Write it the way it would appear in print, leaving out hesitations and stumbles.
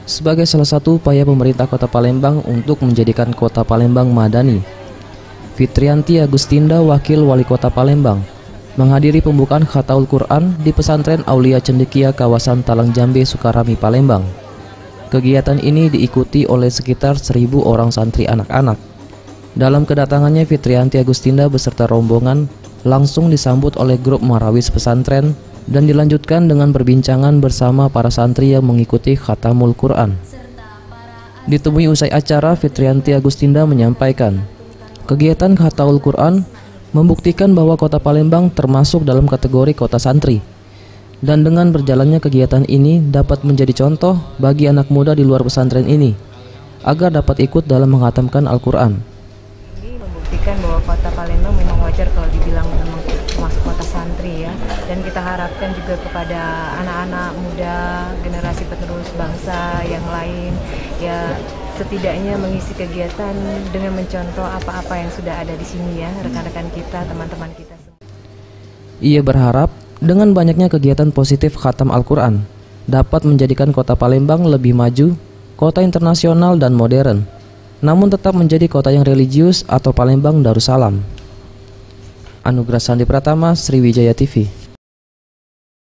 sebagai salah satu upaya pemerintah Kota Palembang untuk menjadikan Kota Palembang madani. Fitrianti Agustinda, Wakil Wali Kota Palembang, menghadiri pembukaan Khataul Quran di Pesantren Aulia Cendekia kawasan Talang Jambe, Sukarami, Palembang. Kegiatan ini diikuti oleh sekitar 1.000 orang santri anak-anak. Dalam kedatangannya, Fitrianti Agustinda beserta rombongan langsung disambut oleh grup marawis pesantren dan dilanjutkan dengan perbincangan bersama para santri yang mengikuti Khatamul Quran. Ditemui usai acara, Fitrianti Agustinda menyampaikan, kegiatan Khataul Quran membuktikan bahwa Kota Palembang termasuk dalam kategori kota santri. Dan dengan berjalannya kegiatan ini dapat menjadi contoh bagi anak muda di luar pesantren ini agar dapat ikut dalam menghatamkan Al-Quran. Ini membuktikan bahwa Kota Palembang memang wajar kalau dibilang memang termasuk kota santri ya. Dan kita harapkan juga kepada anak-anak muda, generasi penerus bangsa yang lain ya, setidaknya mengisi kegiatan dengan mencontoh apa-apa yang sudah ada di sini ya, rekan-rekan kita, teman-teman kita semua. Ia berharap dengan banyaknya kegiatan positif khatam Al-Quran dapat menjadikan Kota Palembang lebih maju, kota internasional dan modern, namun tetap menjadi kota yang religius atau Palembang Darussalam. Anugrah Sandi Pratama, Sriwijaya TV.